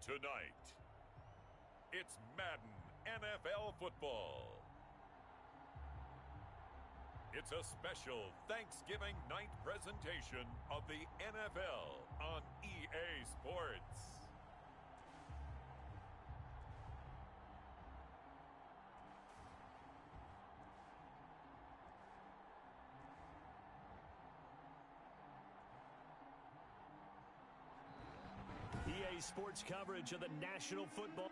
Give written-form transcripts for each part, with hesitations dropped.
Tonight, it's Madden NFL football. It's a special Thanksgiving night presentation of the NFL on EA Sports. EA Sports coverage of the National Football.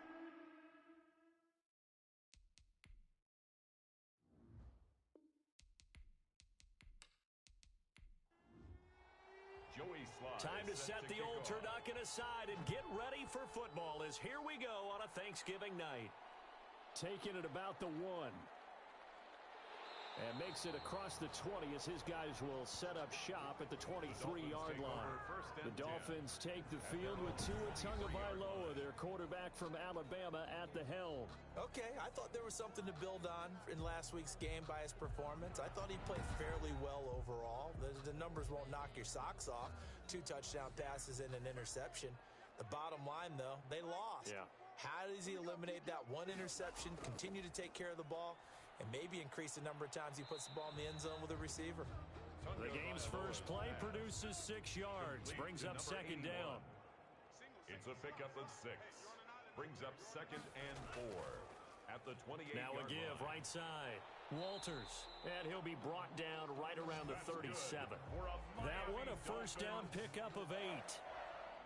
Time to set the old turducken aside and get ready for football as here we go on a Thanksgiving night. Taking it about the 1. And makes it across the 20 as his guys will set up shop at the 23-yard line. The Dolphins take the field with Tua Tagovailoa, their quarterback from Alabama, at the helm. Okay, I thought there was something to build on in last week's game by his performance. I thought he played fairly well overall. The numbers won't knock your socks off. 2 touchdown passes and an interception. The bottom line, though, they lost. Yeah. How does he eliminate that 1 interception, continue to take care of the ball, and maybe increase the number of times he puts the ball in the end zone with a receiver? The game's first play produces 6 yards, brings up second down. It's a pickup of 6. Brings up 2nd and 4 at the 28-yard Now a give line. right side. Walters. And he'll be brought down right around the 37. That one a first down pickup of 8.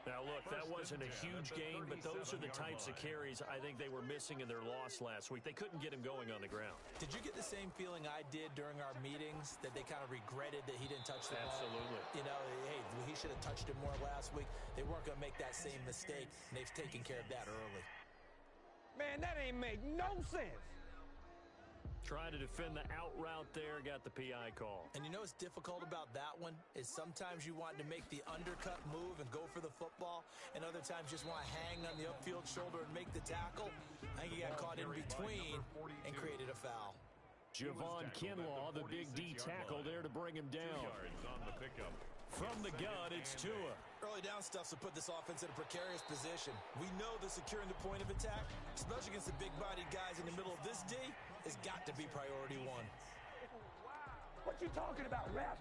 Now, look, that wasn't a huge gain, but those are the types of carries I think they were missing in their loss last week. They couldn't get him going on the ground. Did you get the same feeling I did during our meetings, that they kind of regretted that he didn't touch the ball? Absolutely. You know, hey, he should have touched it more last week. They weren't going to make that same mistake, and they've taken care of that early. Man, that ain't make no sense. Trying to defend the out route there, got the PI call. And you know what's difficult about that one is sometimes you want to make the undercut move and go for the football, and other times just want to hang on the upfield shoulder and make the tackle. I think he got caught in between and created a foul. Javon Kinlaw, the big D tackle there to bring him down. 2 yards on the pickup. From the gun, it's Tua. Early down stuff to put this offense in a precarious position. We know that securing the point of attack, especially against the big-bodied guys in the middle of this D, has got to be priority 1. What you talking about, ref?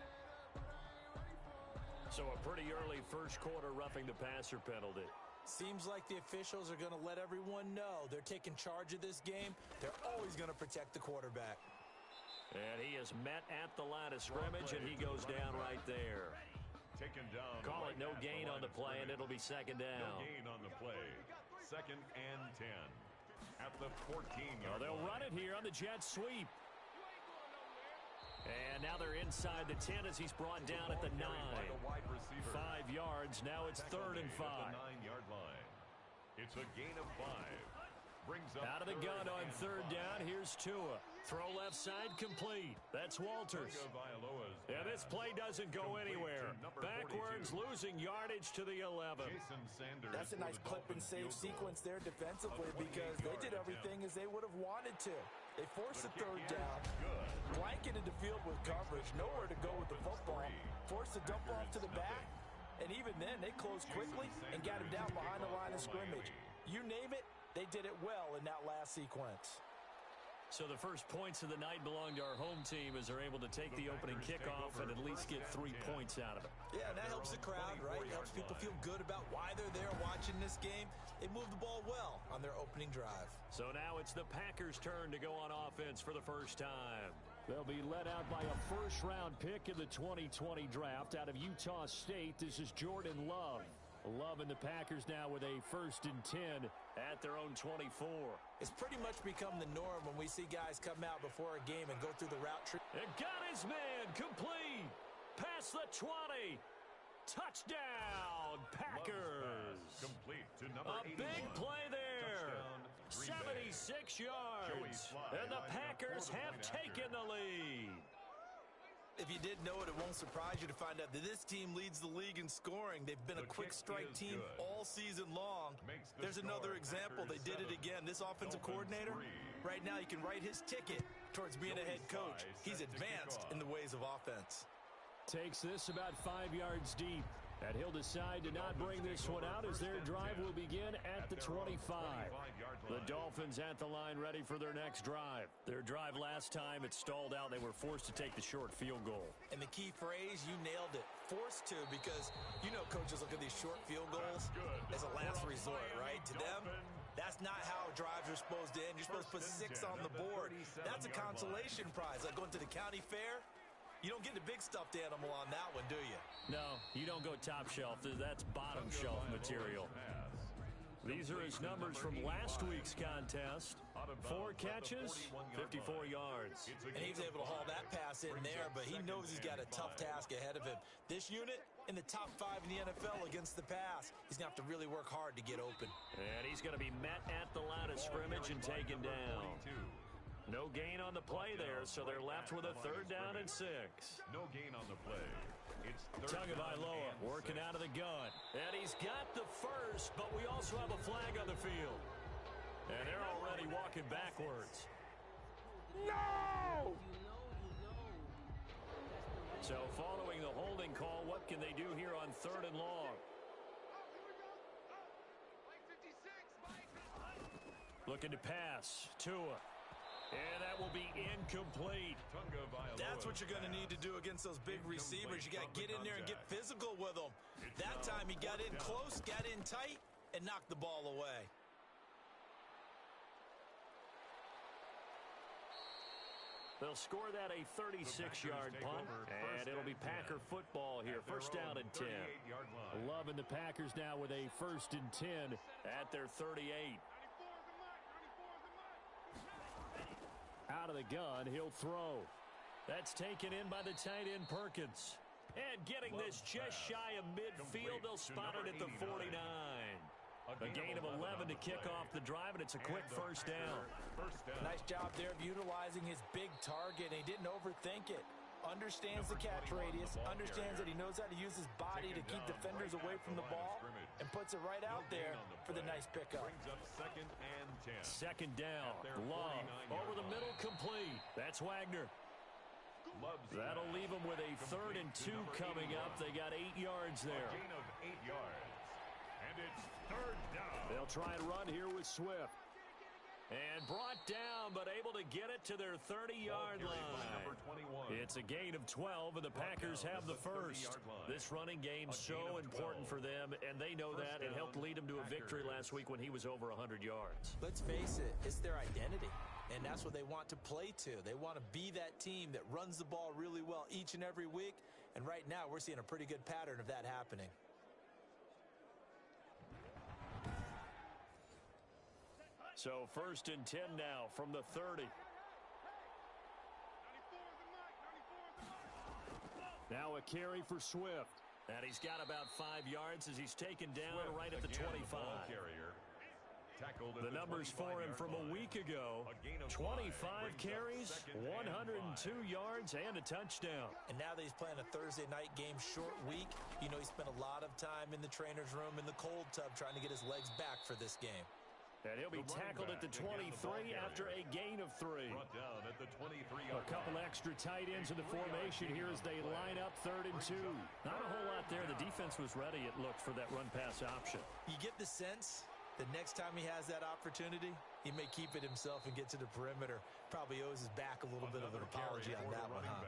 So a pretty early first quarter roughing the passer penalty. Seems like the officials are going to let everyone know they're taking charge of this game. They're always going to protect the quarterback. And he is met at the line of scrimmage, and he goes down right there. Taken down. Call it no gain on the play, and it'll be second down. No gain on the play. 2nd and 10 at the 14-yard line. They'll run it here on the jet sweep. And now they're inside the 10 as he's brought down at the 9. 5 yards. Now it's 3rd and 5. The 9-yard line. It's a gain of 5. Brings up out of the gun on 3rd down. Here's Tua. Throw left side complete. That's Walters. And this play doesn't go anywhere. Backwards, losing yardage to the 11. That's a nice clip and save sequence there defensively because they did everything as they would have wanted to. They forced the 3rd down, blanketed the field with coverage, nowhere to go with the football, forced the dump off to the back, and even then they closed quickly and got him down behind the line of scrimmage. You name it, they did it well in that last sequence. So the first points of the night belong to our home team as they're able to take the opening kickoff and at least get 3 points out of it. Yeah, and that helps the crowd, right? It helps people feel good about why they're there watching this game. They moved the ball well on their opening drive. So now it's the Packers' turn to go on offense for the first time. They'll be led out by a first-round pick in the 2020 draft out of Utah State. This is Jordan Love. Love and the Packers now with a 1st and 10 at their own 24. It's pretty much become the norm when we see guys come out before a game and go through the route tree. It got his man complete. Past the 20. Touchdown, Packers. Complete to number 81. A big play there. 76 yards. And the Packers have taken the lead. If you didn't know it, it won't surprise you to find out that this team leads the league in scoring. They've been a quick strike team all season long. There's another example. They did it again. This offensive coordinator, right now you can write his ticket towards being a head coach. He's advanced in the ways of offense. Takes this about 5 yards deep. And he'll decide to not bring this one out as their drive will begin at the 25. The Dolphins at the line ready for their next drive. Their drive last time, it stalled out. They were forced to take the short field goal. And the key phrase, you nailed it. Forced to, because you know coaches look at these short field goals as a last resort, right? To them, that's not how drives are supposed to end. You're supposed to put 6 on the board. That's a consolation prize. Like going to the county fair, you don't get the big stuffed animal on that one, do you? No, you don't go top shelf. That's bottom shelf material. These are his numbers from last week's contest. 4 catches, 54 yards. And he's able to haul that pass in there, but he knows he's got a tough task ahead of him. This unit in the top 5 in the NFL against the pass. He's going to have to really work hard to get open. And he's going to be met at the line of scrimmage and taken down. No gain on the play there, so they're left with a 3rd down and 6. No gain on the play. It's Tagovailoa working out of the gun. And he's got the first, but we also have a flag on the field. And they're already walking backwards. No! So following the holding call, what can they do here on 3rd and long? Looking to pass. Tua. And that will be incomplete. That's what you're going to need to do against those big receivers. You got to get in there and get physical with them. That time he got in close, got in tight, and knocked the ball away. They'll score that a 36-yard punt, and it'll be Packer football here. 1st down and 10. Loving the Packers now with a 1st and 10 at their 38. Out of the gun, he'll throw. That's taken in by the tight end Perkins. And getting this just shy of midfield, they'll spot it at the 49. A gain of 11 to kick off the drive, and it's a quick 1st down. Nice job there of utilizing his big target. He didn't overthink it. Understands the catch radius, understands that he knows how to use his body to keep defenders away from the ball, and puts it right out there for the nice pickup. 2nd down. Love over the middle, complete. That's Wagner. That'll leave them with a 3rd and 2 coming up. They got 8 yards there. Gain of 8 yards. And it's 3rd down. They'll try and run here with Swift. And brought down, but able to get it to their 30-yard line. It's a gain of 12, and the Packers have the first. This running game so important for them, and they know that. It helped lead them to a victory last week when he was over 100 yards. Let's face it, it's their identity, and that's what they want to play to. They want to be that team that runs the ball really well each and every week, and right now we're seeing a pretty good pattern of that happening. So 1st and 10 now from the 30. Now a carry for Swift. And he's got about 5 yards as he's taken down right at the 25. The numbers for him from a week ago: 25 carries, 102 yards, and a touchdown. And now that he's playing a Thursday night game, short week, you know he spent a lot of time in the trainer's room in the cold tub trying to get his legs back for this game. And he'll be tackled at the 23 after a gain of 3. A couple extra tight ends in the formation here as they line up 3rd and 2. Not a whole lot there. The defense was ready, it looked, for that run-pass option. You get the sense the next time he has that opportunity, he may keep it himself and get to the perimeter. Probably owes his back a little bit of an apology on that one, huh?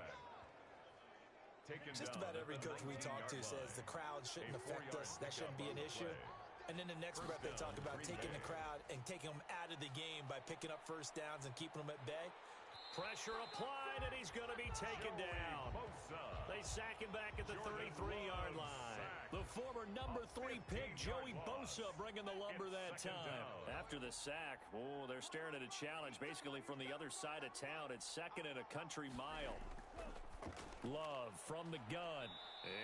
Just about every coach we talk to says the crowd shouldn't affect us. That shouldn't be an issue. And then the next breath they talk about taking the crowd and taking them out of the game by picking up 1st downs and keeping them at bay. Pressure applied, and he's going to be taken down. They sack him back at the 33-yard line. The former number 3 pick, Joey Bosa, bringing the lumber that time. After the sack, they're staring at a challenge basically from the other side of town. It's 2nd and a country mile. Love from the gun.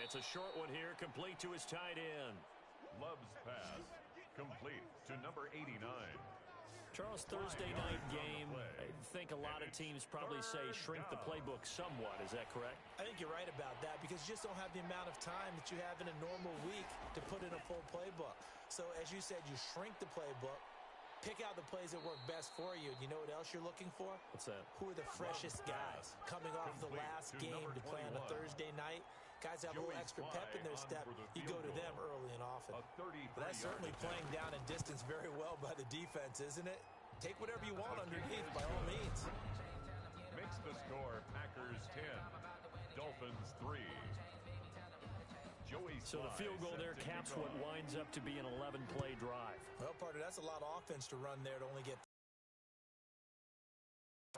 It's a short one here, complete to his tight end. Love's pass complete to number 89. Charles, Thursday night game, I think a lot of teams probably say shrink the playbook somewhat. Is that correct? I think you're right about that because you just don't have the amount of time that you have in a normal week to put in a full playbook. So as you said, you shrink the playbook, pick out the plays that work best for you. You know what else you're looking for? What's that? Who are the freshest guys coming off the last game to play on a Thursday night? Guys have a little extra pep in their step. You go to them early and often. But that's certainly playing down and distance very well by the defense, isn't it? Take whatever you want underneath, by all means. Makes the score Packers 10, Dolphins 3. So the field goal there caps what winds up to be an 11-play drive. Well, partner, that's a lot of offense to run there to only get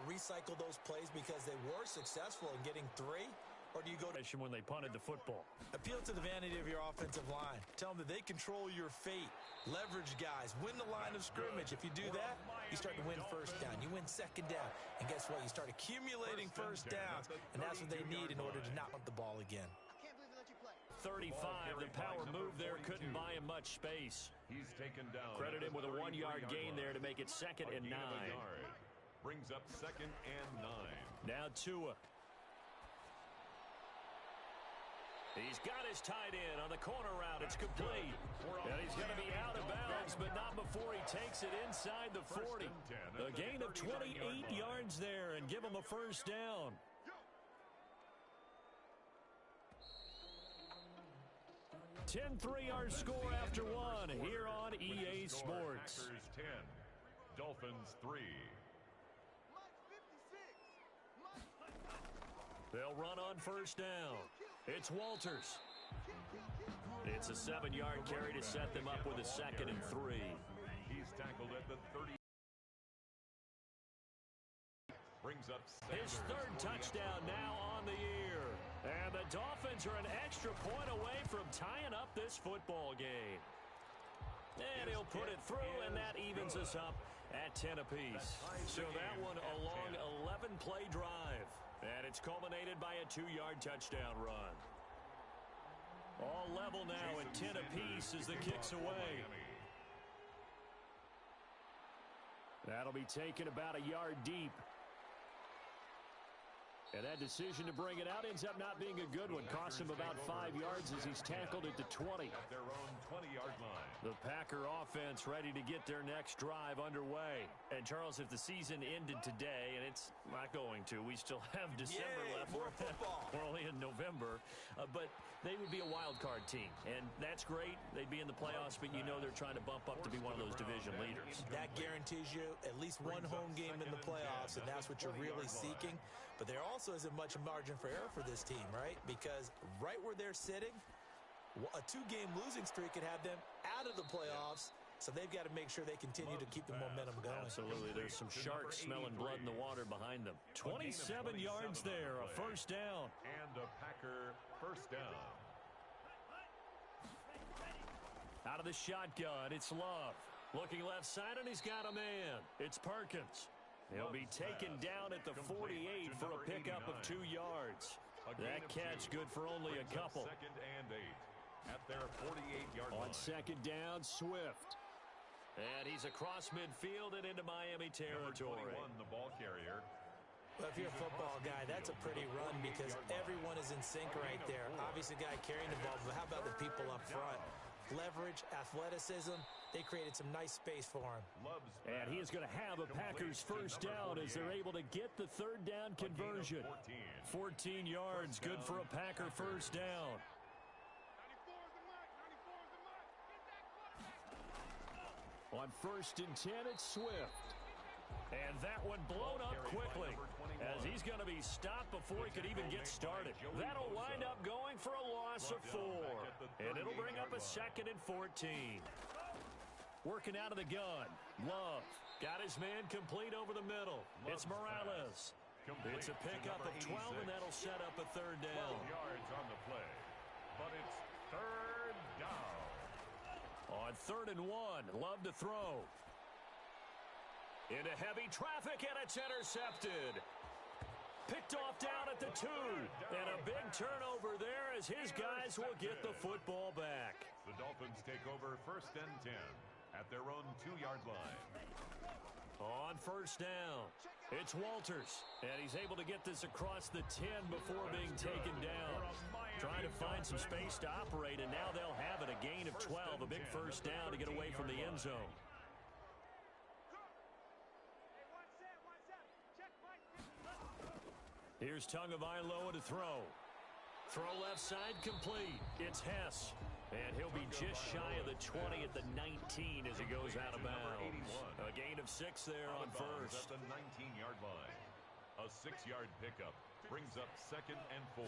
recycle those plays because they were successful in getting 3, or do you go to when they punted the football? Appeal to the vanity of your offensive line. Tell them that they control your fate. Leverage guys. Win the line of scrimmage. If you do that, you start to win first down. You win second down. And guess what? You start accumulating first downs, and that's what they need in order to not punt the ball again. 35, the power move there couldn't buy him much space. He's taken down. Credit him with a 1-yard gain there to make it 2nd and 9. Brings up 2nd and 9. Now Tua. He's got his tight end on the corner route. It's complete. And he's going to be out of bounds, but not before he takes it inside the 40. A gain of 28 yards there and give him a first down. 10-3 our score after 1 here on EA Sports. Packers 10, Dolphins 3. They'll run on first down. It's Walters. It's a 7-yard carry to set them up with a 2nd and 3. He's tackled at the 30. Brings up his 3rd touchdown now on the year. And the Dolphins are an extra point away from tying up this football game. And he'll put it through, and that evens us up at 10 apiece. So that one a long 11-play drive. And it's culminated by a 2-yard touchdown run. All level now at 10 apiece as the kick's away. That'll be taken about a yard deep. And that decision to bring it out ends up not being a good one. Costs him about 5 yards as he's tackled at the 20. At their own 20-yard line. The Packer offense ready to get their next drive underway. And, Charles, if the season ended today, and it's not going to, we still have December left. More football. We're only in November. But they would be a wild card team. And that's great. They'd be in the playoffs, but you know they're trying to bump up to be one of those division leaders. That guarantees you at least one home game in the playoffs, and that's what you're really seeking. But there also isn't much margin for error for this team, right? Because right where they're sitting, a 2-game losing streak could have them out of the playoffs. So they've got to make sure they continue to keep the momentum going. Absolutely. There's some sharks smelling blood in the water behind them. 27 yards there, a first down. And a Packer first down. Out of the shotgun, it's Love. Looking left side, and he's got a man. It's Perkins. He'll be taken down at the 48 for a pickup of 2 yards. That catch good for only a couple. 2nd and 8 at their 48-yard line. On 2nd down, Swift. And he's across midfield and into Miami territory. Number 21, the ball carrier. Well, if you're a football guy, that's a pretty run because everyone is in sync right there. Obviously, the guy carrying the ball, but how about the people up front? Leverage, athleticism, they created some nice space for him. And he is going to have a Packers first down as they're able to get the 3rd down conversion. 14 yards, good for a Packer first down. On 1st and 10, it's Swift. And that one blown up quickly as he's going to be stopped before he could even get started. That'll wind up going for a loss of 4. And it'll bring up a 2nd and 14. Working out of the gun. Love got his man complete over the middle. It's Morales. It's a pickup of 12, and that'll set up a 3rd down. 12 yards on the play. But it's 3rd down. On 3rd and 1, Love to throw. Into heavy traffic, and it's intercepted. Picked off down at the 2. And a big turnover there as his guys will get the football back. The Dolphins take over 1st and 10 at their own 2-yard line. On 1st down, it's Walters. And he's able to get this across the 10 before being taken down. Trying to find some space to operate, and now they'll have it. A gain of 12, a big first down to get away from the end zone. Here's Tagovailoa to throw. Throw left side complete. It's Hess. And he'll be just shy of the 20 at the 19 as he goes out of bounds. A gain of 6 there on first. At the 19-yard line. A 6-yard pickup brings up 2nd and 4.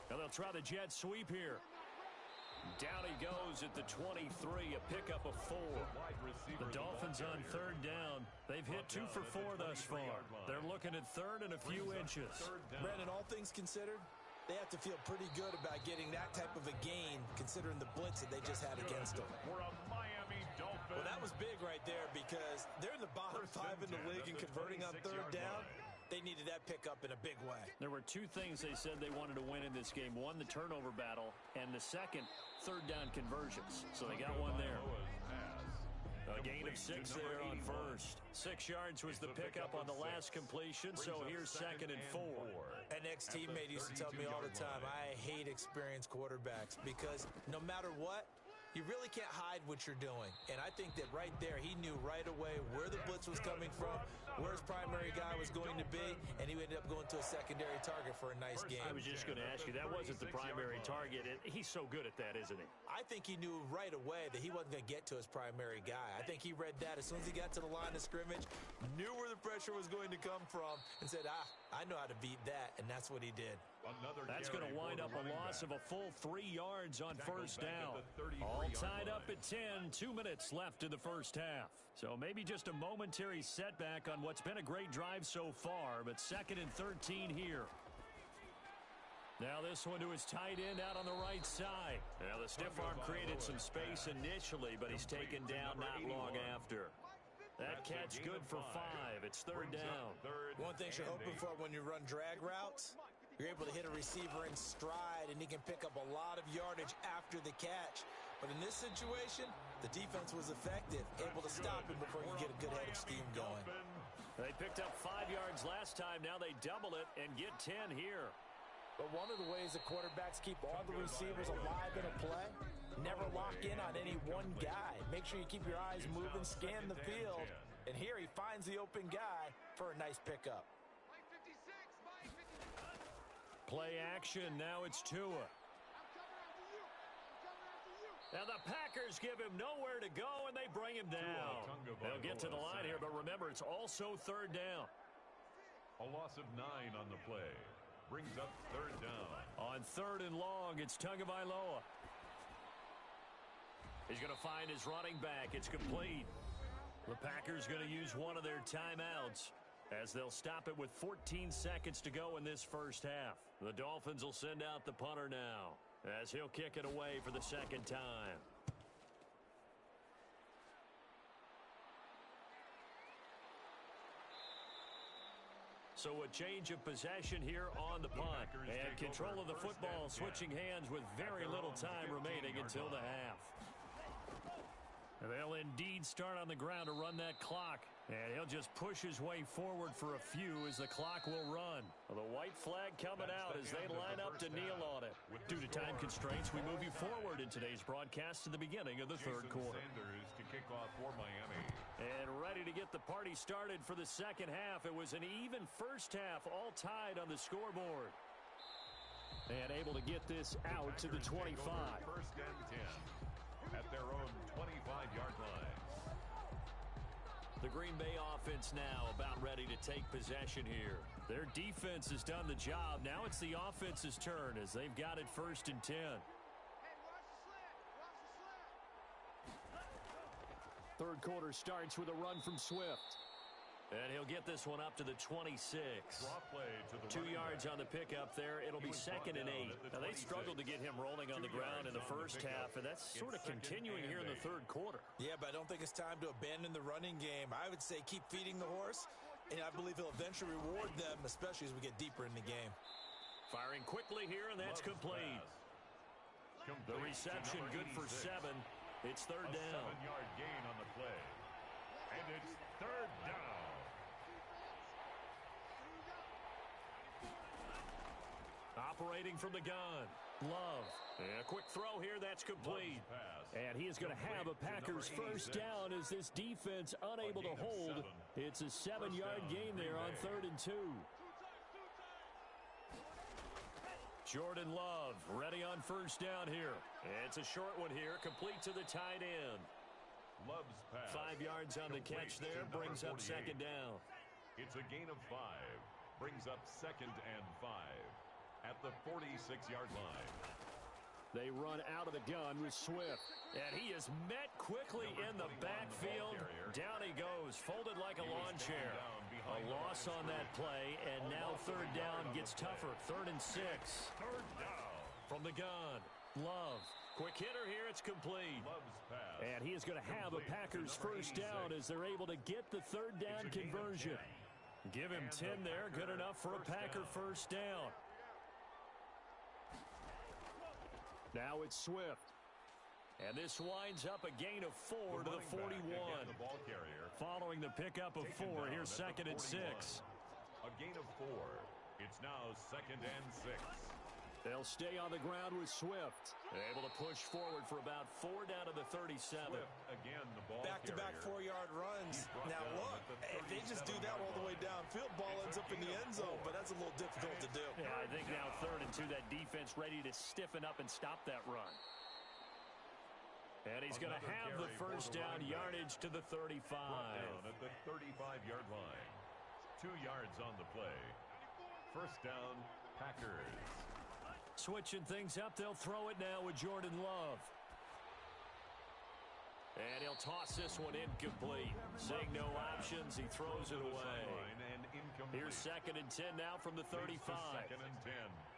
Now they'll try the jet sweep here. Down he goes at the 23, a pickup of 4. The Dolphins on 3rd down. They've hit 2 for 4 thus far. They're looking at 3rd and a few inches. Brandon, all things considered, they have to feel pretty good about getting that type of a gain, considering the blitz that they just had against them. Well, that was big right there because they're in the bottom 5 in the league and converting on 3rd down. They needed that pickup in a big way. There were 2 things they said they wanted to win in this game. One, the turnover battle, and the second, 3rd down conversions. So they got one there. A gain of 6 there on first. 6 yards was the pickup on the last completion, so here's 2nd and 4. An ex-teammate used to tell me all the time, I hate experienced quarterbacks because no matter what, you really can't hide what you're doing. And I think that right there, he knew right away where the blitz was coming from, where his primary guy was going to be, and he ended up going to a secondary target for a nice game. I was just going to ask you, that wasn't the primary target. He's so good at that, isn't he? I think he knew right away that he wasn't going to get to his primary guy. I think he read that as soon as he got to the line of scrimmage, knew where the pressure was going to come from, and said, I know how to beat that, and that's what he did. That's going to wind up a loss of a full 3 yards on first down. All tied up at 10, 2 minutes left in the first half. So maybe just a momentary setback on what's been a great drive so far, but 2nd and 13 here. Now this one to his tight end out on the right side. Now the stiff arm created some space initially, but he's taken down not long after. That catch good for 5. It's 3rd down. One thing you're hoping for when you run drag routes, you're able to hit a receiver in stride, and he can pick up a lot of yardage after the catch. But in this situation, the defense was effective, able to stop him before you get a good head of steam going. They picked up 5 yards last time. Now they double it and get 10 here. But one of the ways the quarterbacks keep all the receivers alive in a play, never lock in on any one guy. Make sure you keep your eyes moving, scan the field. And here he finds the open guy for a nice pickup. Play action. Now it's Tua. Now the Packers give him nowhere to go, and they bring him down. They'll get to the line here, but remember, it's also 3rd down. A loss of 9 on the play. Brings up 3rd down. On 3rd and long, it's Tagovailoa. He's going to find his running back. It's complete. The Packers going to use one of their timeouts as they'll stop it with 14 seconds to go in this first half. The Dolphins will send out the punter now as he'll kick it away for the 2nd time. So a change of possession here on the punt. And control of the football switching hands with very little time remaining until the half. They'll indeed start on the ground to run that clock. And he'll just push his way forward for a few as the clock will run. The white flag coming out as they line up to kneel on it. Due to time constraints, we move you forward in today's broadcast to the beginning of the 3rd quarter. Sanders to kick off for Miami. And ready to get the party started for the 2nd half. It was an even first half, all tied on the scoreboard. And able to get this out to the 25. 1st and 10 at their own 25-yard line. The Green Bay offense now about ready to take possession here. Their defense has done the job. Now it's the offense's turn as they've got it 1st and 10. Third quarter starts with a run from Swift. And he'll get this one up to the 26. 2 yards on the pickup there. It'll be 2nd and 8. Now, they struggled to get him rolling on the ground in the first half, and that's sort of continuing here in the 3rd quarter. Yeah, but I don't think it's time to abandon the running game. I would say keep feeding the horse, and I believe he'll eventually reward them, especially as we get deeper in the game. Firing quickly here, and that's complete. The reception good for 7. It's 3rd down. 7-yard gain on the play. And it's 3rd down. Operating from the gun. Love. And a quick throw here. That's complete. And he is going to have a Packers 1st down as this defense unable to hold. It's a 7-yard gain there on 3rd and 2. Jordan Love ready on first down here. It's a short one here, complete to the tight end. Love's pass. 5 yards on the catch there, brings up second down. It's a gain of 5. Brings up 2nd and 5 at the 46-yard line. They run out of the gun with Swift. And he is met quickly in the backfield. Down he goes, folded like a lawn chair. A loss on that play, and now third down gets tougher. 3rd and 6. Third down. From the gun, Love. Quick hitter here, it's complete. And he is going to have a Packers first down as they're able to get the third down conversion. Give him 10 there, good enough for a Packer first down. Now it's Swift. And this winds up a gain of 4 to the 41. Following the pickup of 4, here's 2nd and 6. A gain of 4. It's now 2nd and 6. They'll stay on the ground with Swift. Able to push forward for about 4 down to the 37. Swift, again, the ball Back-to-back 4-yard runs. Now look, if they just do that all the way downfield, ball ends up in the end zone, but that's a little difficult to do. Yeah, I think now 3rd and 2, that defense ready to stiffen up and stop that run. And he's going to have the first down yardage to the 35. Down at the 35-yard line. 2 yards on the play. First down, Packers. Switching things up, they'll throw it now with Jordan Love. And he'll toss this one incomplete. Seeing no options, he throws it away. Here's 2nd and 10 now from the 35. 2nd and 10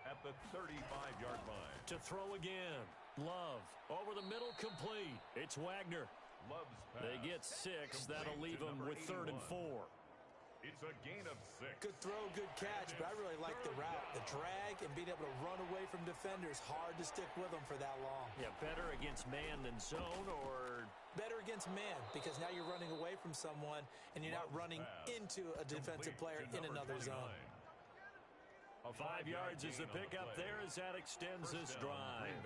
at the 35-yard line. To throw again. Love over the middle, complete. It's Wagner. Love's pass. They get 6. That'll leave them with 3rd and 4. It's a gain of 6. Good throw, good catch, but I really like the route. The drag and being able to run away from defenders. Hard to stick with them for that long. Yeah, better against man than zone, or better against man, because now you're running away from someone and you're not running into a defensive player in another zone. 5 yards is the pickup there as that extends this drive.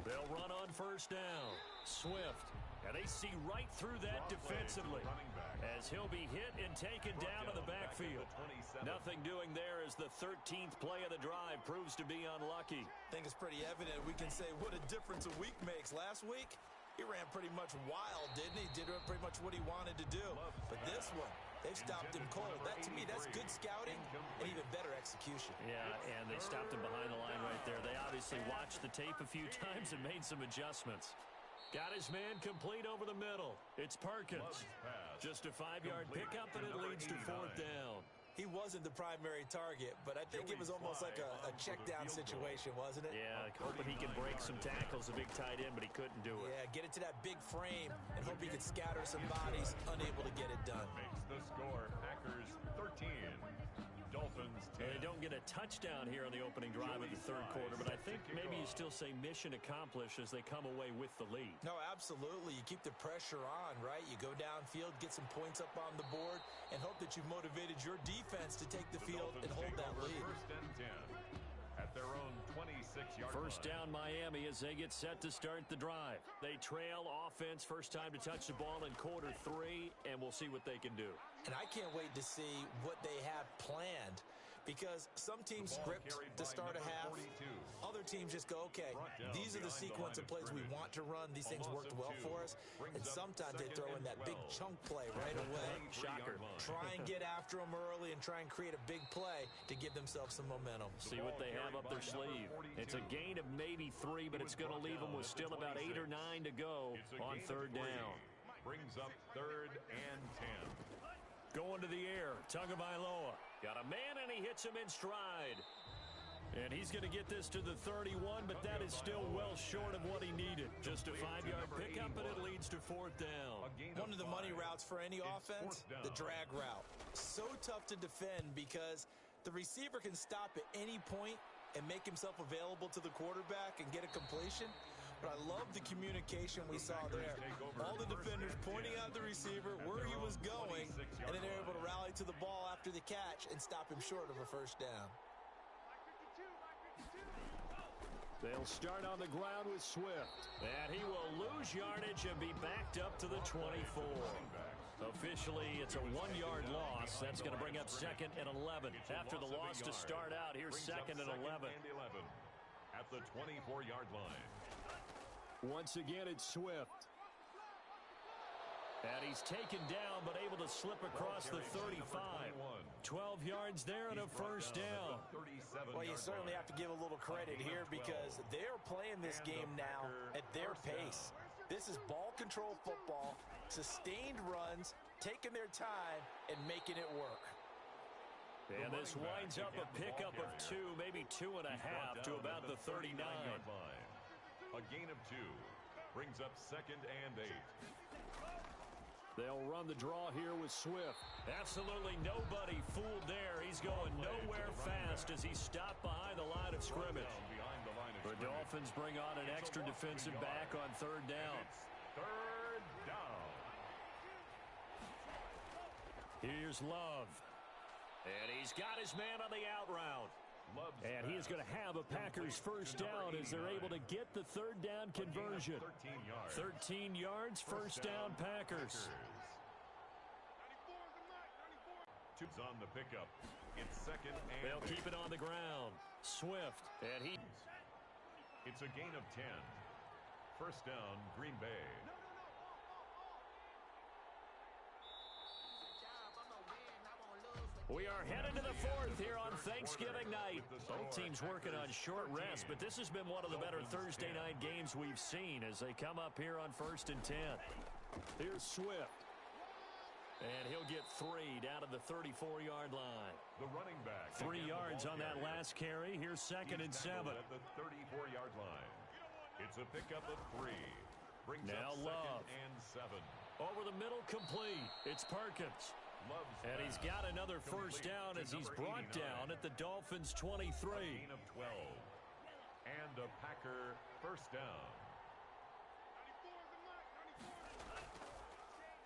They'll run on first down. Swift. And they see right through that defensively as he'll be hit and taken down in the backfield. Nothing doing there as the 13th play of the drive proves to be unlucky. I think it's pretty evident. We can say what a difference a week makes. Last week, he ran pretty much wild, didn't he? Did pretty much what he wanted to do. But this one, they've stopped him cold. That, to me, that's good scouting and even better execution. Yeah, and they stopped him behind the line right there. They obviously watched the tape a few times and made some adjustments. Got his man complete over the middle. It's Perkins. Just a 5-yard pickup, and it leads to 4th down. He wasn't the primary target, but I think it was almost like a check-down situation, wasn't it? Yeah, hoping he can break some tackles, a big tight end, but he couldn't do it. Yeah, get it to that big frame and hope he could scatter some bodies, unable to get it done. Makes the score, Packers 13. Dolphins 10. They don't get a touchdown here on the opening drive of the third quarter, but I think maybe you still say mission accomplished as they come away with the lead. No, absolutely. You keep the pressure on, right? You go downfield, get some points up on the board, and hope that you've motivated your defense to take the field and hold that lead. First and 10 at their own 26-yard line. First down Miami as they get set to start the drive. They trail offense, first time to touch the ball in quarter 3, and we'll see what they can do. And I can't wait to see what they have planned, because some teams script to start a half. Other teams just go, okay, these are the sequence of plays we want to run. These things worked well for us. And sometimes they throw in that big chunk play right away. Shocker. Try and get after them early and try and create a big play to give themselves some momentum. See what they have up their sleeve. It's a gain of maybe 3, but it's going to leave them with still about 8 or 9 to go on third down. Brings up 3rd and 10. Going to the air, Tagovailoa. Got a man, and he hits him in stride. And he's going to get this to the 31, but that is still well short of what he needed. Just a 5-yard pickup, and it leads to 4th down. One of the money routes for any offense, the drag route. So tough to defend because the receiver can stop at any point and make himself available to the quarterback and get a completion. But I love the communication we saw there. All the defenders pointing out the receiver, where he was going, and then they're able to rally to the ball after the catch and stop him short of a first down. They'll start on the ground with Swift. And he will lose yardage and be backed up to the 24. Officially, it's a 1-yard loss. 6. That's going to bring up 2nd and 11. After the loss to start out, here's 2nd and 11. At the 24-yard line. Once again, it's Swift. And he's taken down, but able to slip across the 35. 12 yards there and a first down. Well, you certainly have to give a little credit here because they're playing this game now at their pace. This is ball control football, sustained runs, taking their time, and making it work. And this winds up a pickup of 2, maybe 2.5 to about the 39. A gain of 2 brings up 2nd and 8. They'll run the draw here with Swift. Absolutely nobody fooled there. He's going nowhere fast as he's stopped behind the line of scrimmage. The Dolphins bring on an extra defensive back on 3rd down. Third down. Here's Love. And he's got his man on the out route. And he is going to have a Packers first down as they're able to get the 3rd down conversion. 13 yards, first down Packers. Two's on the pickup. It's 2nd and They'll keep it on the ground. Swift. And he... It's a gain of 10. First down, Green Bay. We are headed to the 4th here on Thanksgiving night. Both teams working on short rest, but this has been one of the better Thursday night games we've seen as they come up here on 1st and 10. Here's Swift. And he'll get 3 down to the 34-yard line. The running back. 3 yards on that last carry. Here's 2nd and 7. At the 34-yard line. It's a pickup of 3. Brings now up 2nd Love. and 7. Over the middle, complete. It's Perkins. And he's got another first down as he's brought down at the Dolphins' 23. Gain of 12. And a Packer first down.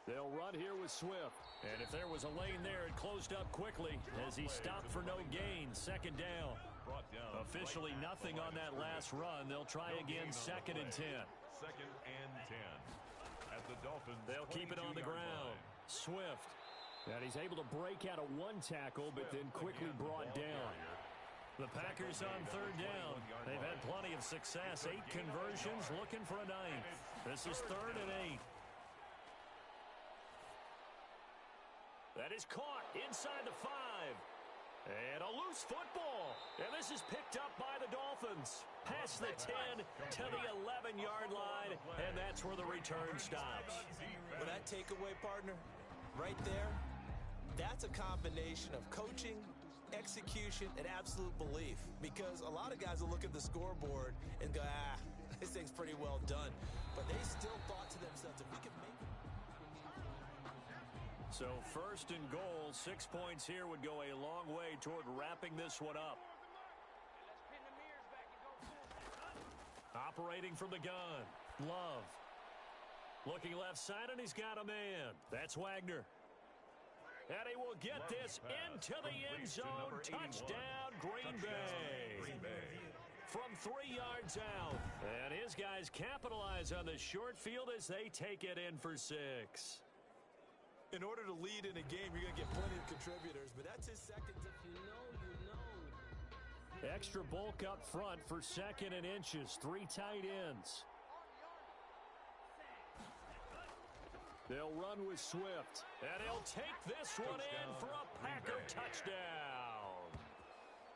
They'll run here with Swift. And if there was a lane there, it closed up quickly as he stopped for no gain. 2nd down. Officially nothing on that last run. They'll try again 2nd and 10. 2nd and 10. At the Dolphins. They'll keep it on the ground. Swift. And he's able to break out of 1 tackle, but then quickly brought down. The Packers on 3rd down. They've had plenty of success. 8 conversions, looking for a 9th. This is 3rd and 8. That is caught inside the 5. And a loose football. And this is picked up by the Dolphins. Past the 10 to the 11-yard line. And that's where the return stops. Well, that takeaway, partner, right there, that's a combination of coaching, execution, and absolute belief. Because a lot of guys will look at the scoreboard and go, this thing's pretty well done. But they still thought to themselves, if we can make it. So 1st and goal, 6 points here would go a long way toward wrapping this one up. Operating from the gun, Love. Looking left side, and he's got a man. That's Wagner. And he will get this into the end zone. Touchdown, Green Bay. From 3 yards out. And his guys capitalize on the short field as they take it in for 6. In order to lead in a game, you're going to get plenty of contributors, but that's his 2nd. Extra bulk up front for 2nd and inches. 3 tight ends. They'll run with Swift. And he'll take this one in for a Packer touchdown.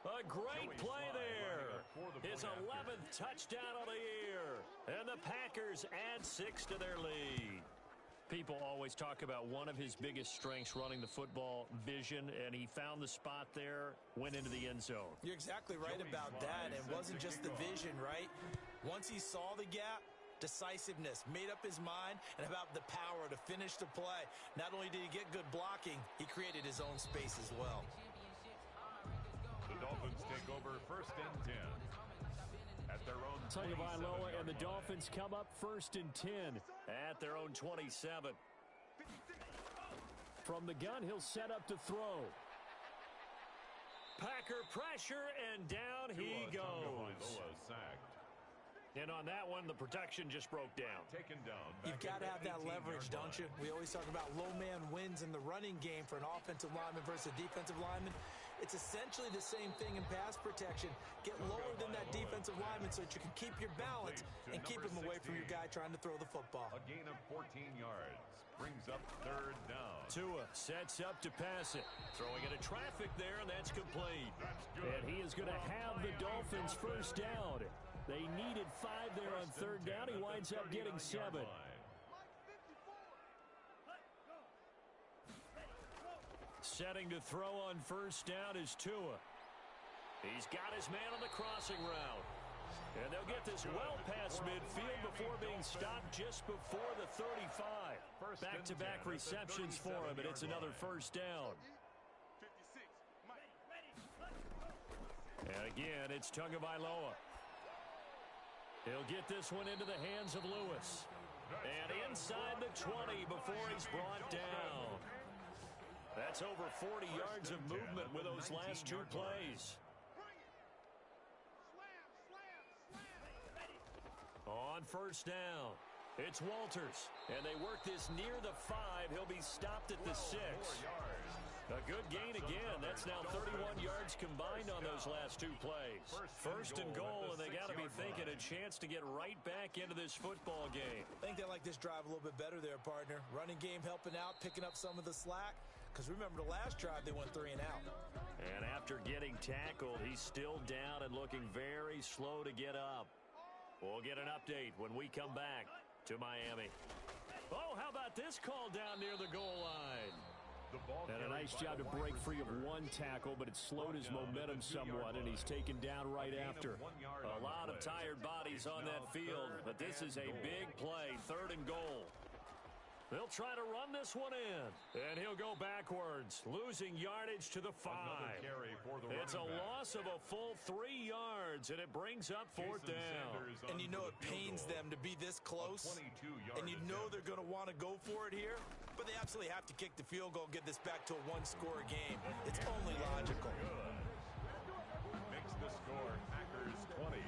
A great play there. His 11th touchdown of the year. And the Packers add 6 to their lead. People always talk about one of his biggest strengths running the football, vision, and he found the spot there, went into the end zone. You're exactly right about that. It wasn't just the vision, right? Once he saw the gap, decisiveness, made up his mind, and about the power to finish the play. Not only did he get good blocking, he created his own space as well. The Dolphins take over 1st and 10. At their own Tagovailoa and the Dolphins come up 1st and 10. At their own 27. From the gun, he'll set up to throw. Packer pressure, and down he goes. Sacked. And on that one, the protection just broke down. Taken down. You've got to have that leverage, don't you? We always talk about low man wins in the running game for an offensive lineman versus a defensive lineman. It's essentially the same thing in pass protection. Get lower than that defensive lineman so that you can keep your balance and keep him away from your guy trying to throw the football. A gain of 14 yards. Brings up third down. Tua sets up to pass it. Throwing into traffic there, and that's complete. And he is going to have the Dolphins first down. They needed 5 there on third down. He winds up getting 7. Setting to throw on first down is Tua. He's got his man on the crossing route. And they'll get this well past midfield before being stopped just before the 35. Back-to-back receptions for him, and it's another first down. And again, it's Tagovailoa. He'll get this one into the hands of Lewis. And inside the 20 before he's brought down. That's over 40 yards of movement with those last 2 plays. On first down, it's Walters. And they work this near the 5. He'll be stopped at the 6. A good gain again. That's now 31 yards combined on those last 2 plays. First and goal, and they got to be thinking a chance to get right back into this football game. I think they like this drive a little bit better there, partner. Running game helping out, picking up some of the slack. Because remember the last drive, they went 3 and out. And after getting tackled, he's still down and looking very slow to get up. We'll get an update when we come back to Miami. Oh, how about this call down near the goal line? And a nice job to break free of 1 tackle, but it slowed his momentum somewhat, and he's taken down right after. A lot of tired bodies on that field, but this is a big play, 3rd and goal. They'll try to run this one in, and he'll go backwards, losing yardage to the 5. It's a loss of a full 3 yards, and it brings up 4th down. And you know it pains them to be this close, and you know they're going to want to go for it here, but they absolutely have to kick the field goal and get this back to a 1-score game. It's only logical. Makes the score Packers 20.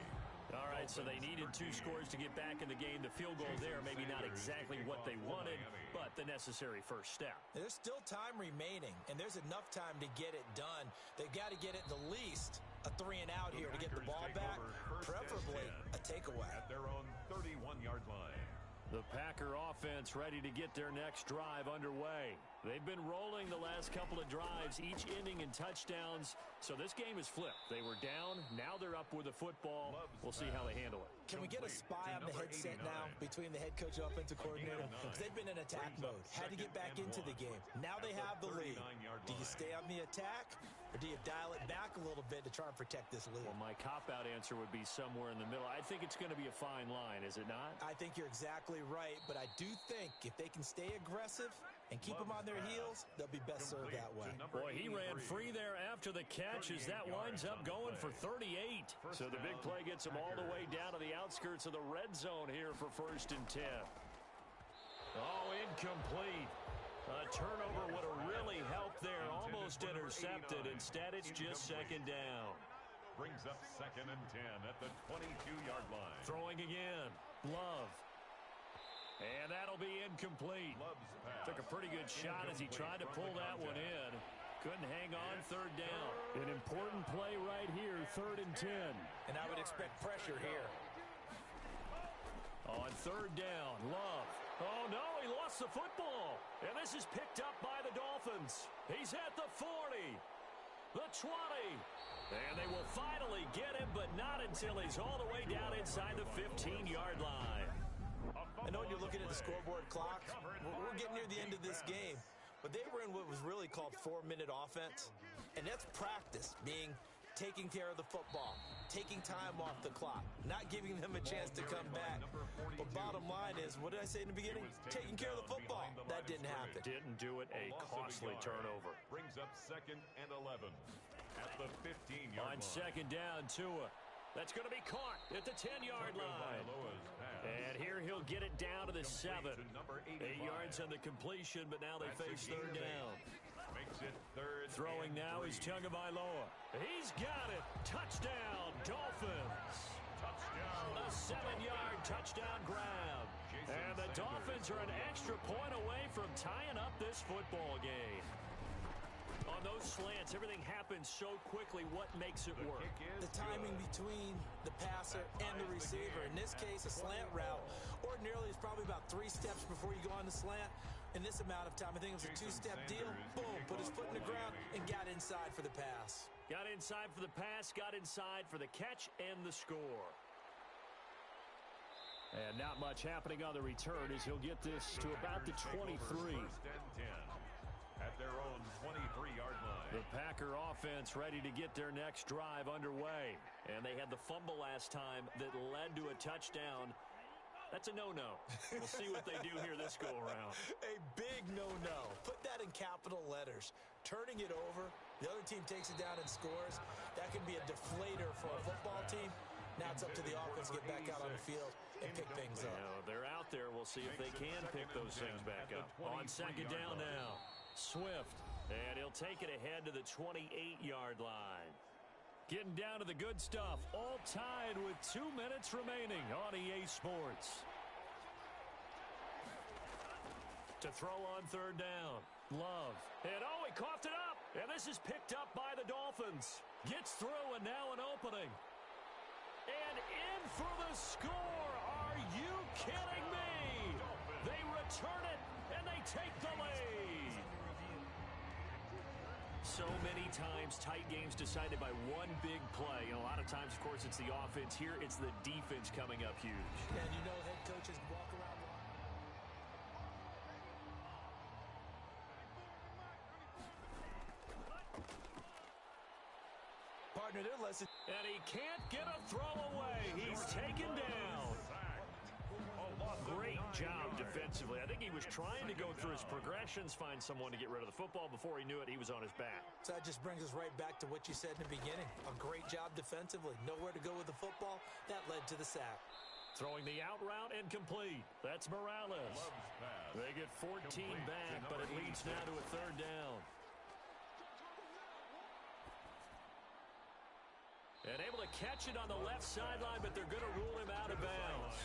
All right, so they needed 2 scores to get back in the game. The field goal there, maybe not exactly what they wanted, but the necessary first step. There's still time remaining, and there's enough time to get it done. They've got to get it the least a 3 and out here to get the ball back, preferably a takeaway. At their own 31-yard line. The Packer offense ready to get their next drive underway. They've been rolling the last couple of drives, each ending in touchdowns. So this game is flipped. They were down. Now they're up with the football. We'll see how they handle it. Can we get a spy on the headset now between the head coach and offensive coordinator? Because they've been in attack mode. Had to get back into the game. Now they have the lead. Do you stay on the attack, or do you dial it back a little bit to try and protect this lead? Well, my cop-out answer would be somewhere in the middle. I think it's going to be a fine line, is it not? I think you're exactly right, but I do think if they can stay aggressive and keep them on their heels, they'll be best served that way. Boy, he ran free there after the catch as that winds up going for 38. So the big play gets him all the way down to the outskirts of the red zone here for 1st and 10. Oh, incomplete. A turnover would have really helped there. Almost intercepted. Instead, it's just 2nd down. Brings up 2nd and 10 at the 22-yard line. Throwing again. Love. And that'll be incomplete. Took a pretty good shot as he tried to pull that one in. Couldn't hang on 3rd down. An important play right here, 3rd and 10. And I would expect pressure here. On 3rd down, Love. Oh, no, he lost the football. And this is picked up by the Dolphins. He's at the 40, the 20. And they will finally get him, but not until he's all the way down inside the 15-yard line. I know when you're looking at the scoreboard clock, we're getting near the end of this game, but they were in what was really called 4-minute offense, and that's practice, being taking care of the football, taking time off the clock, not giving them a chance to come back. But bottom line is, what did I say in the beginning? Taking care of the football. That didn't happen. Didn't do it. A costly turnover. Brings up 2nd and 11 at the 15-yard line. On 2nd down, Tua. That's going to be caught at the 10-yard line. And here he'll get it down to the 7. 8 yards on the completion, but now they face 3rd down. Makes it 3rd. Throwing now is Tagovailoa. He's got it. Touchdown, Dolphins. A 7-yard touchdown grab. And the Dolphins are an extra point away from tying up this football game. On those slants, everything happens so quickly. What makes it work? The timing between the passer and the receiver. In this case, a slant route ordinarily is probably about 3 steps before you go on the slant. In this amount of time, I think it was a 2-step deal. Boom, put his foot in the ground and got inside for the pass. Got inside for the pass, got inside for the catch and the score. And not much happening on the return as he'll get this to about the 23. At their own 23-yard line. The Packer offense ready to get their next drive underway. And they had the fumble last time that led to a touchdown. That's a no-no. We'll see what they do here this go-around. A big no-no. Put that in capital letters. Turning it over, the other team takes it down and scores. That can be a deflator for a football team. Now it's up to the offense to get back out on the field and pick things up. They're out there. We'll see if they can pick those things back up. On second down now. Swift, and he'll take it ahead to the 28-yard line. Getting down to the good stuff, all tied with 2 minutes remaining on EA Sports. To throw on third down, Love. And he coughed it up, and this is picked up by the Dolphins. Gets through, and now an opening. And in for the score. Are you kidding me? They return it, and they take the lead. So many times, tight games decided by one big play. And a lot of times, of course, it's the offense. Here, it's the defense coming up huge. And you know head coaches walk around. Partner, they're less. And he can't get a throw away. He's taken down. Great job defensively. I think he was trying to go through his progressions, find someone to get rid of the football. Before he knew it, he was on his back. So that just brings us right back to what you said in the beginning. A great job defensively. Nowhere to go with the football. That led to the sack. Throwing the out route and complete. That's Morales. They get 14 back, but it leads now to a third down. And able to catch it on the left sideline, but they're going to rule him out of bounds.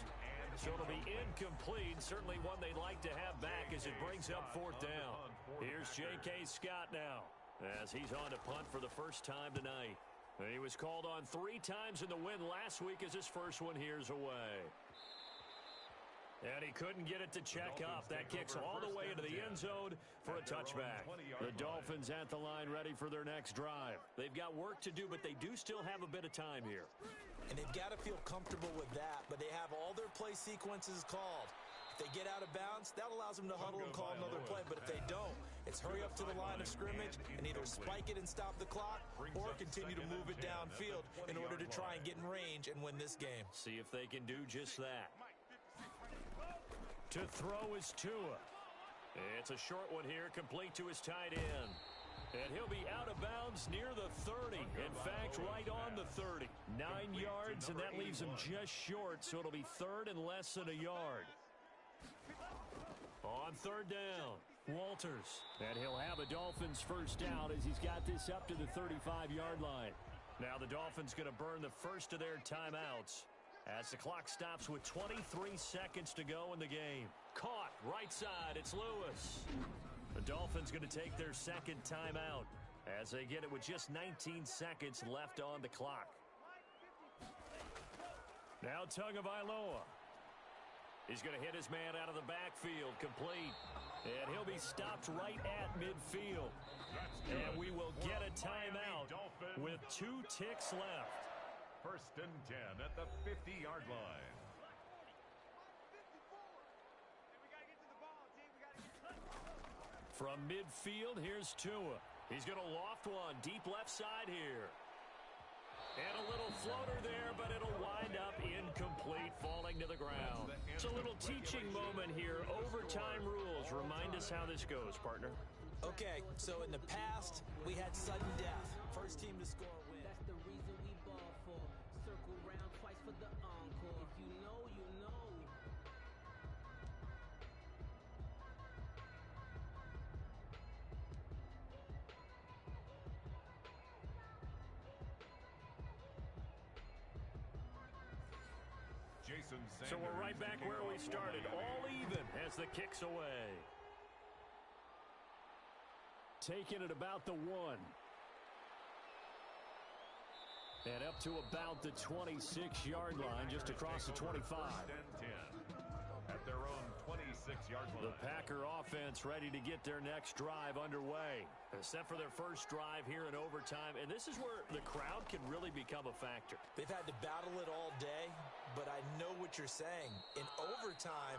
So it'll be incomplete. Certainly one they'd like to have back as it brings up fourth down. Here's J.K. Scott now as he's on to punt for the first time tonight. He was called on 3 times in the win last week as his first one here's away. And he couldn't get it to check up. That kicks all the way into the end zone for a touchback. The Dolphins at the line ready for their next drive. They've got work to do, but they do still have a bit of time here. And they've got to feel comfortable with that, but they have all their play sequences called. If they get out of bounds, that allows them to huddle and call another play. But if they don't, it's hurry up to the line of scrimmage and either spike it and stop the clock or continue to move it downfield in order to try and get in range and win this game. See if they can do just that. To throw is Tua. It's a short one here, complete to his tight end. And he'll be out of bounds near the 30. In fact, right on the 30. 9 yards, and that leaves him just short, so it'll be third and less than a yard. On third down, Walters. And he'll have a Dolphins first down as he's got this up to the 35-yard line. Now the Dolphins going to burn the first of their timeouts as the clock stops with 23 seconds to go in the game. Caught, right side, it's Lewis. The Dolphins going to take their second timeout as they get it with just 19 seconds left on the clock. Now Tagovailoa. He's going to hit his man out of the backfield, complete. And he'll be stopped right at midfield. And we will get a timeout with 2 ticks left. First and 10 at the 50-yard line. From midfield, here's Tua. He's going to loft one, deep left side here. And a little floater there, but it'll wind up incomplete, falling to the ground. It's a little teaching moment here. Overtime rules. Remind us how this goes, partner. Okay, so in the past, we had sudden death. First team to score wins. That's the reason we ball for. Circle round twice for the encore. If you know, you know. So we're right back where we started, all even as the kick's away. Taking it about the 1. And up to about the 26-yard line, just across the 25. At their own 26-yard line. The Packer offense ready to get their next drive underway. Set for their first drive here in overtime. And this is where the crowd can really become a factor. They've had to battle it all day, but I know what you're saying. In overtime,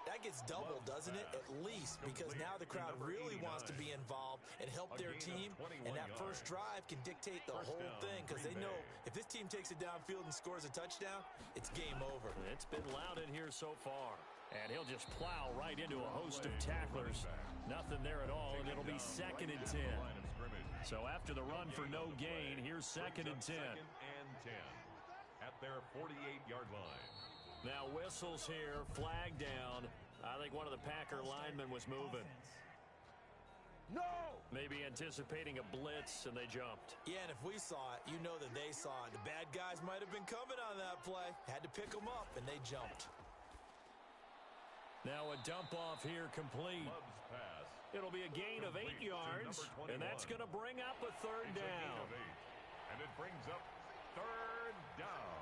that gets doubled, doesn't it? At least, because now the crowd really wants to be involved and help their team, and that first drive can dictate the whole thing, because they know if this team takes it downfield and scores a touchdown, it's game over. It's been loud in here so far, and he'll just plow right into a host of tacklers. Nothing there at all, and it'll be 2nd and 10. So after the run for no gain, here's 2nd and 10. At their 48-yard line. Now whistles here, flag down. I think one of the Packer linemen was moving. No! Maybe anticipating a blitz, and they jumped. Yeah, and if we saw it, you know that they saw it. The bad guys might have been coming on that play. Had to pick them up, and they jumped. Now a dump off here complete. It'll be a gain of 8 yards, and that's going to bring up a 3rd down. And it brings up 3rd down.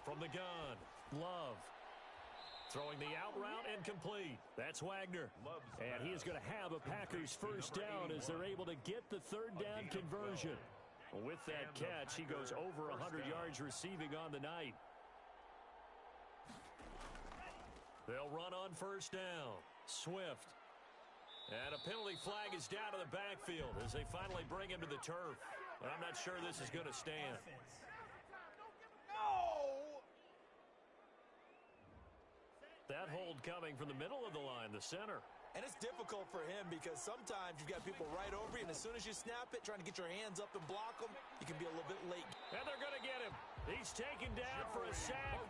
From the gun, Love. Throwing the out route and complete. That's Wagner. And he is going to have a Packers first down as they're able to get the 3rd down conversion. With that catch, he goes over 100 yards receiving on the night. They'll run on 1st down. Swift. And a penalty flag is down to the backfield as they finally bring him to the turf. But I'm not sure this is going to stand. That hold coming from the middle of the line, the center. And it's difficult for him because sometimes you've got people right over you, and as soon as you snap it, trying to get your hands up and block them, you can be a little bit late. And they're going to get him. He's taken down for a sack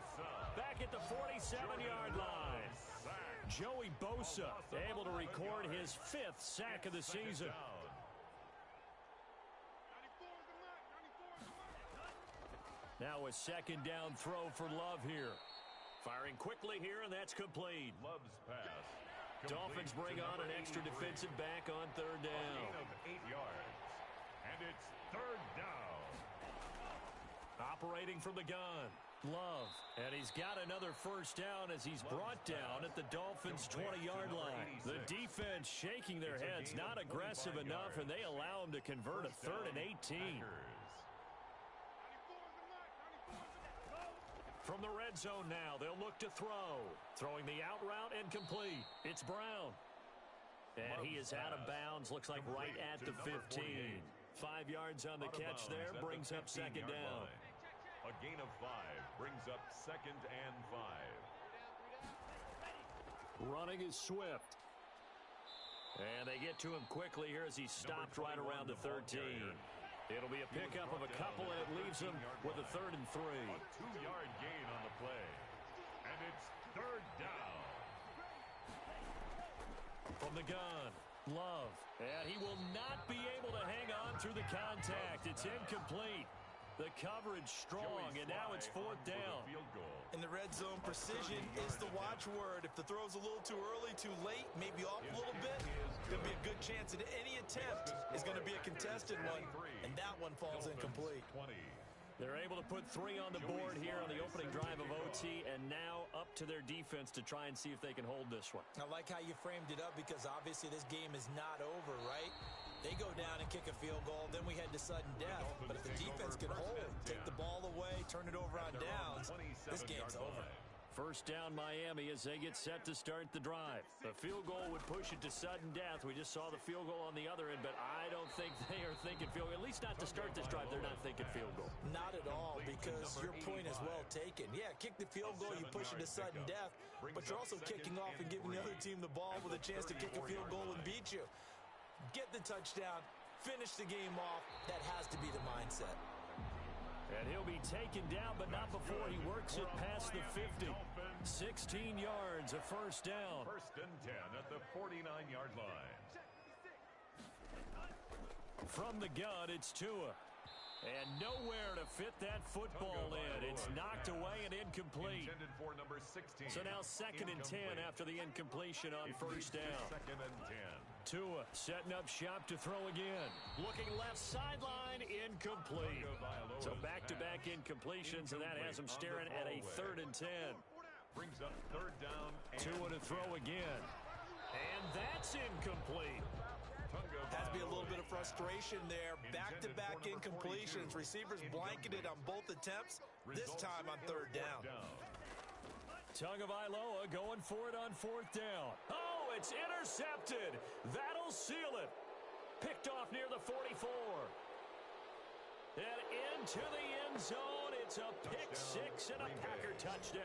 back at the 47-yard line. Joey Bosa able to record his 5th sack of the season. Now a 2nd down throw for Love here. Firing quickly here, and that's complete. Love's pass. Dolphins bring on an extra defensive back on 3rd down. A gain of 8 yards. And it's 3rd down. Operating from the gun, Love. And he's got another first down as he's brought down at the Dolphins' 20-yard line. The defense shaking their heads, not aggressive enough, and they allow him to convert a 3rd and 18. From the red zone now, they'll look to throw. Throwing the out route and complete. It's Brown. And he is out of bounds, looks like right at the 15. 5 yards on the catch there, brings up 2nd down. A gain of 5 brings up 2nd and 5. Running is Swift. And they get to him quickly here as he's stopped right around the 13. It'll be a pickup of a couple, and it leaves him with a 3rd and 3. A 2-yard gain on the play. And it's 3rd down. From the gun, Love. And he will not be able to hang on through the contact. It's incomplete. The coverage strong, and now it's 4th down. In the red zone, precision is the watchword. If the throw's a little too early, too late, maybe off a little bit, going to be a good chance that any attempt is going to be a contested one, and that one falls incomplete. They're able to put 3 on the board here on the opening drive of OT, and now up to their defense to try and see if they can hold this one. I like how you framed it up because obviously this game is not over, right? They go down and kick a field goal, then we head to sudden death. But if the defense can hold, take the ball away, turn it over on downs, this game's over. First down Miami as they get set to start the drive. The field goal would push it to sudden death. We just saw the field goal on the other end, but I don't think they are thinking field goal. At least not to start this drive. They're not thinking field goal. Not at all, because your point is well taken. Yeah, kick the field goal, you push it to sudden death, but you're also kicking off and giving the other team the ball with a chance to kick a field goal and beat you. Get the touchdown, finish the game off. That has to be the mindset. And he'll be taken down, but not before he works it past the 50. 16 yards, a first down. 1st and 10 at the 49-yard line. From the gun, it's Tua. And nowhere to fit that football in. It's knocked away and incomplete. For number 16. So now 2nd and 10 after the incompletion on first down. 2nd and 10. Tua setting up shop to throw again. Looking left sideline, incomplete. So back-to-back incompletions, and that has them staring at a 3rd and 10. Brings up 3rd down. Tua to throw again. And that's incomplete. Has to be a little bit of frustration there. Back-to-back incompletions. Receivers blanketed on both attempts, this time on 3rd down. Tagovailoa going for it on 4th down. Oh, it's intercepted. That'll seal it. Picked off near the 44. And into the end zone. It's a pick six and a Packer touchdown.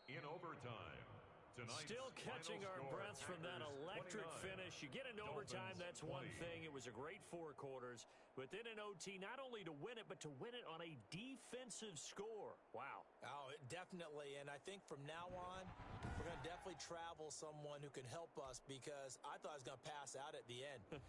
In overtime. Still catching our breaths from that electric finish. You get into overtime, that's one thing. It was a great 4 quarters. But then in OT, not only to win it, but to win it on a defensive score. Wow. Oh, definitely. And I think from now on, we're going to definitely travel someone who can help us because I thought I was going to pass out at the end.